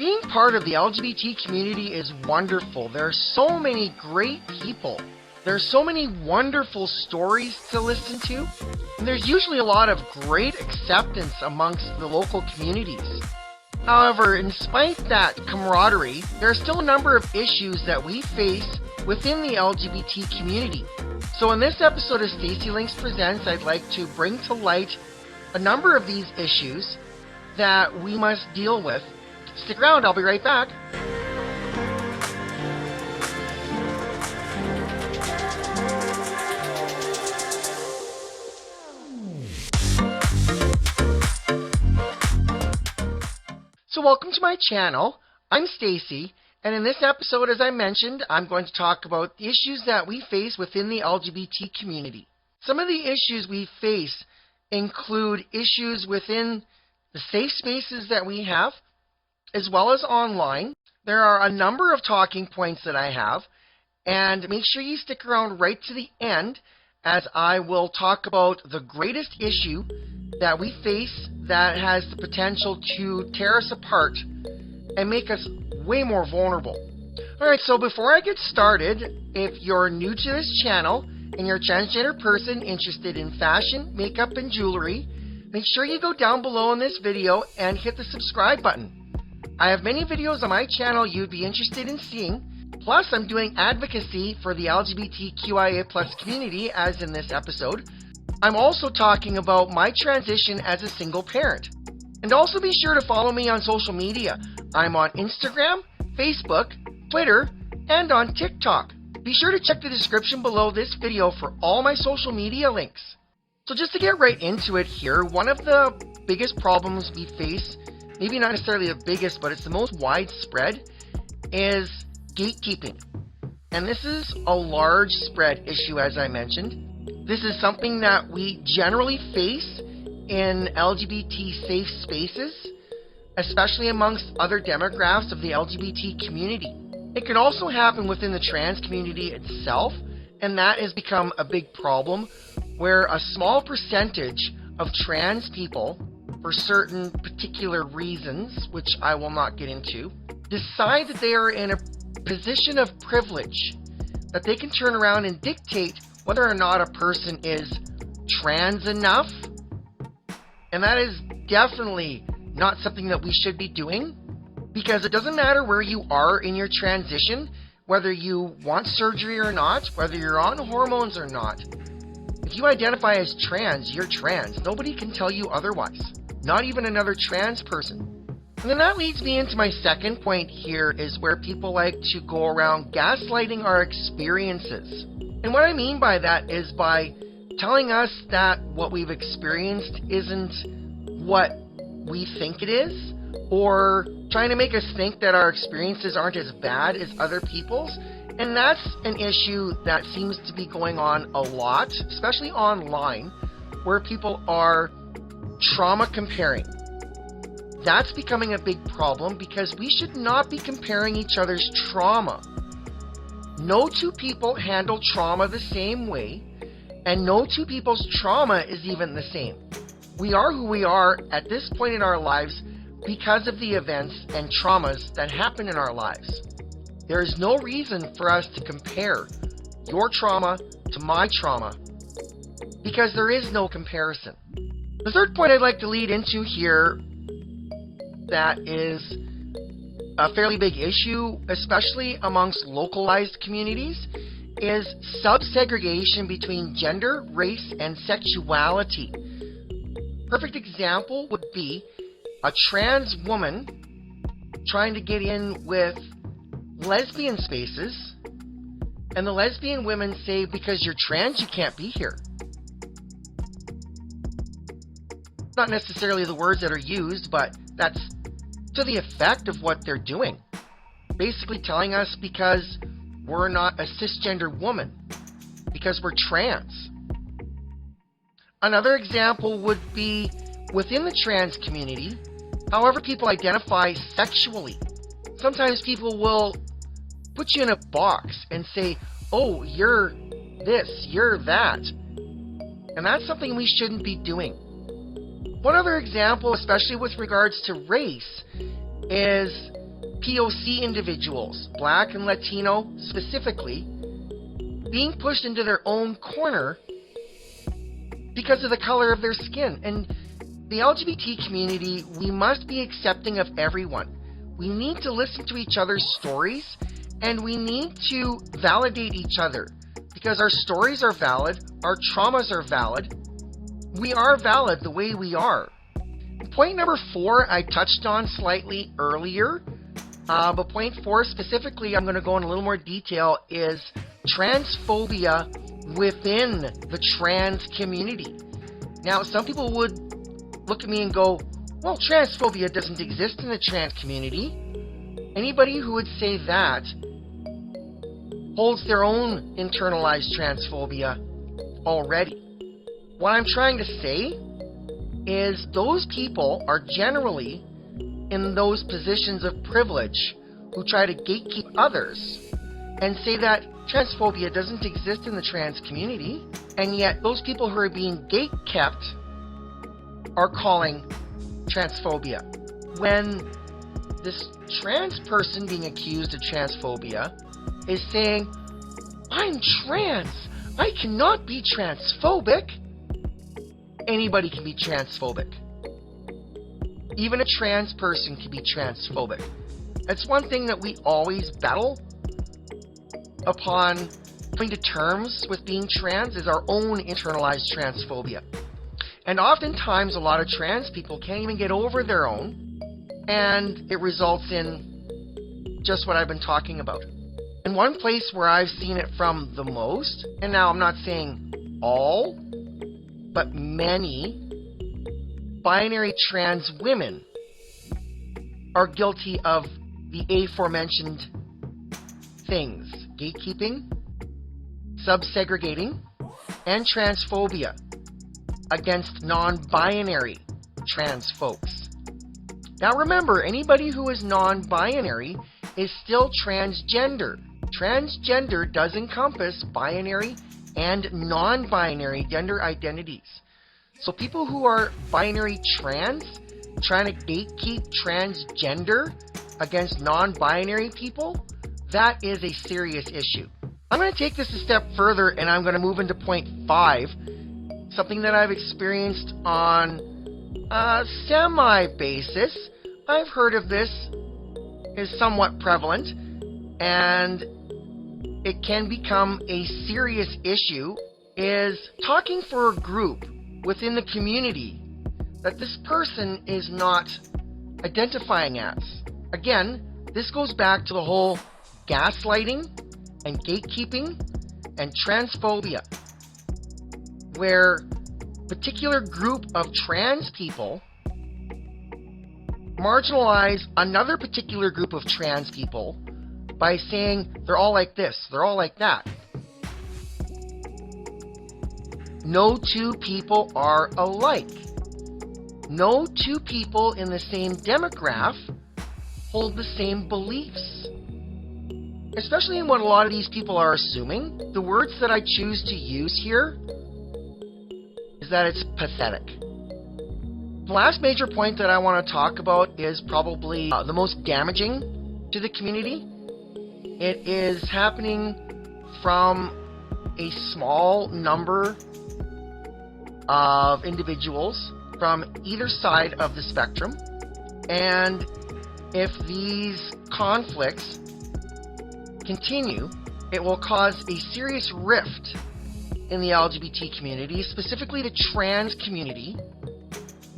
Being part of the LGBT community is wonderful. There are so many great people. There are so many wonderful stories to listen to. And there's usually a lot of great acceptance amongst the local communities. However, in spite of that camaraderie, there are still a number of issues that we face within the LGBT community. So in this episode of Stacy Links Presents, I'd like to bring to light a number of these issues that we must deal with. Stick around, I'll be right back. So welcome to my channel. I'm Stacy, and in this episode, as I mentioned, I'm going to talk about the issues that we face within the LGBT community. Some of the issues we face include issues within the safe spaces that we have, as well as online. There are a number of talking points that I have, and make sure you stick around right to the end as I will talk about the greatest issue that we face that has the potential to tear us apart and make us way more vulnerable. Alright, so before I get started, if you're new to this channel and you're a transgender person interested in fashion, makeup, and jewelry, make sure you go down below in this video and hit the subscribe button. I have many videos on my channel you'd be interested in seeing. Plus, I'm doing advocacy for the LGBTQIA+ community, as in this episode. I'm also talking about my transition as a single parent. And also be sure to follow me on social media. I'm on Instagram, Facebook, Twitter, and on TikTok. Be sure to check the description below this video for all my social media links. So just to get right into it here, one of the biggest problems we face, maybe not necessarily the biggest, but it's the most widespread, is gatekeeping. And this is a large spread issue, as I mentioned. This is something that we generally face in LGBT safe spaces, especially amongst other demographics of the LGBT community. It can also happen within the trans community itself, and that has become a big problem where a small percentage of trans people, for certain particular reasons, which I will not get into, decide that they are in a position of privilege, that they can turn around and dictate whether or not a person is trans enough. And that is definitely not something that we should be doing, because it doesn't matter where you are in your transition, whether you want surgery or not, whether you're on hormones or not. If you identify as trans, you're trans. Nobody can tell you otherwise. Not even another trans person. And then that leads me into my second point here, is where people like to go around gaslighting our experiences. And what I mean by that is by telling us that what we've experienced isn't what we think it is, or trying to make us think that our experiences aren't as bad as other people's. And that's an issue that seems to be going on a lot, especially online, where people are trauma comparing. That's becoming a big problem because we should not be comparing each other's trauma. No two people handle trauma the same way, and no two people's trauma is even the same. We are who we are at this point in our lives because of the events and traumas that happen in our lives. There is no reason for us to compare your trauma to my trauma, because there is no comparison. The third point I'd like to lead into here that is a fairly big issue, especially amongst localized communities, is sub-segregation between gender, race, and sexuality. Perfect example would be a trans woman trying to get in with lesbian spaces, and the lesbian women say, because you're trans, you can't be here. Not necessarily the words that are used, but that's to the effect of what they're doing. Basically telling us because we're not a cisgender woman, because we're trans. Another example would be within the trans community, however people identify sexually. Sometimes people will put you in a box and say, oh, you're this, you're that. And that's something we shouldn't be doing. One other example, especially with regards to race, is POC individuals, Black and Latino specifically, being pushed into their own corner because of the color of their skin. And the LGBT community, we must be accepting of everyone. We need to listen to each other's stories, and we need to validate each other, because our stories are valid, our traumas are valid. We are valid the way we are. Point number 4 I touched on slightly earlier, but point 4 specifically I'm going to go in a little more detail is transphobia within the trans community. Now, some people would look at me and go, well, transphobia doesn't exist in the trans community. Anybody who would say that holds their own internalized transphobia already. What I'm trying to say is those people are generally in those positions of privilege who try to gatekeep others and say that transphobia doesn't exist in the trans community, and yet those people who are being gatekept are calling transphobia. When this trans person being accused of transphobia is saying, I'm trans, I cannot be transphobic. Anybody can be transphobic. Even a trans person can be transphobic. That's one thing that we always battle upon coming to terms with being trans, is our own internalized transphobia. And oftentimes a lot of trans people can't even get over their own, and it results in just what I've been talking about. And one place where I've seen it from the most, and now I'm not saying all, but many binary trans women are guilty of the aforementioned things: gatekeeping, subsegregating, and transphobia against non-binary trans folks. Now remember, anybody who is non-binary is still transgender. Transgender does encompass binary and non-binary gender identities. So people who are binary trans, trying to gatekeep transgender against non-binary people, that is a serious issue. I'm going to take this a step further, and I'm going to move into point 5, something that I've experienced on a semi-basis. I've heard of this, is somewhat prevalent, and it can become a serious issue, is talking for a group within the community that this person is not identifying as. Again, this goes back to the whole gaslighting and gatekeeping and transphobia, where a particular group of trans people marginalize another particular group of trans people by saying they're all like this, they're all like that. No two people are alike. No two people in the same demographic hold the same beliefs. Especially in what a lot of these people are assuming. The words that I choose to use here is that it's pathetic. The last major point that I want to talk about is probably the most damaging to the community. It is happening from a small number of individuals from either side of the spectrum, and if these conflicts continue, it will cause a serious rift in the LGBT community, specifically the trans community,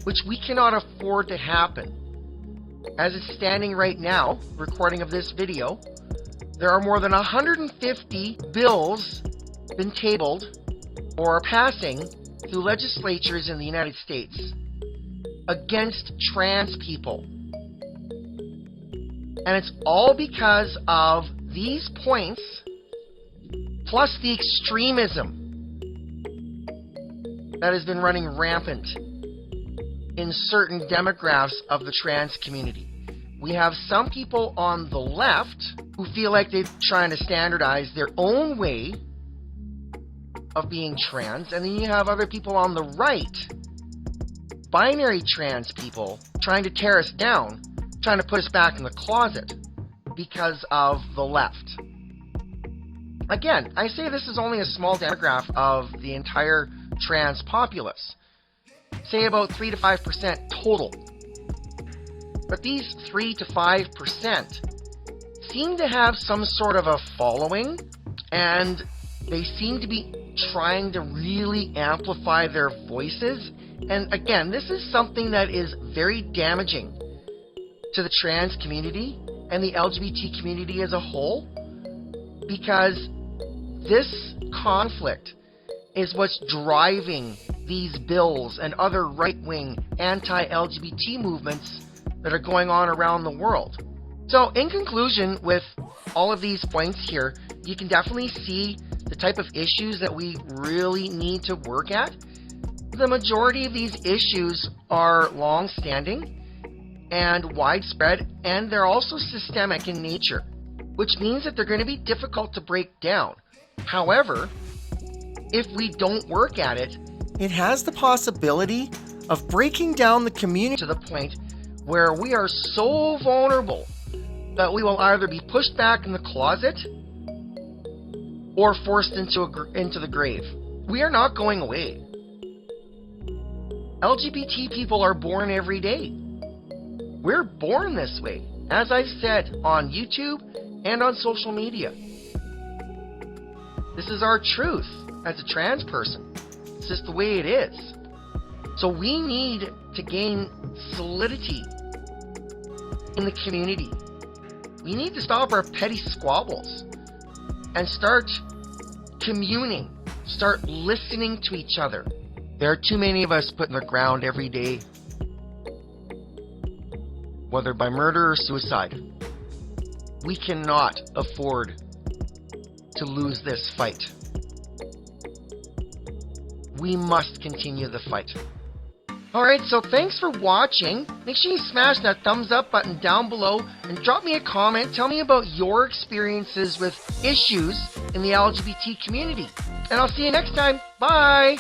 which we cannot afford to happen. As it's standing right now, recording of this video, there are more than 150 bills been tabled or passing through legislatures in the United States against trans people. And it's all because of these points, plus the extremism that has been running rampant in certain demographics of the trans community. We have some people on the left who feel like they're trying to standardize their own way of being trans, and then you have other people on the right, binary trans people, trying to tear us down, trying to put us back in the closet. because of the left. Again, I say this is only a small demographic of the entire trans populace. Say about 3 to 5% total. But these 3 to 5% seem to have some sort of a following, and they seem to be trying to really amplify their voices. And again, this is something that is very damaging to the trans community and the LGBT community as a whole, because this conflict is what's driving these bills and other right-wing anti-LGBT movements that are going on around the world. So in conclusion, with all of these points here, you can definitely see the type of issues that we really need to work at. The majority of these issues are long-standing and widespread, and they're also systemic in nature, which means that they're going to be difficult to break down. However, if we don't work at it, it has the possibility of breaking down the community to the point where we are so vulnerable that we will either be pushed back in the closet or forced into the grave. We are not going away. LGBT people are born every day. We're born this way, as I've said on YouTube and on social media. This is our truth as a trans person. It's just the way it is. So we need to gain solidity in the community. We need to stop our petty squabbles and start communing, start listening to each other. There are too many of us put in the ground every day, whether by murder or suicide. We cannot afford to lose this fight. We must continue the fight. Alright, so thanks for watching. Make sure you smash that thumbs up button down below and drop me a comment. Tell me about your experiences with issues in the LGBT community. And I'll see you next time. Bye!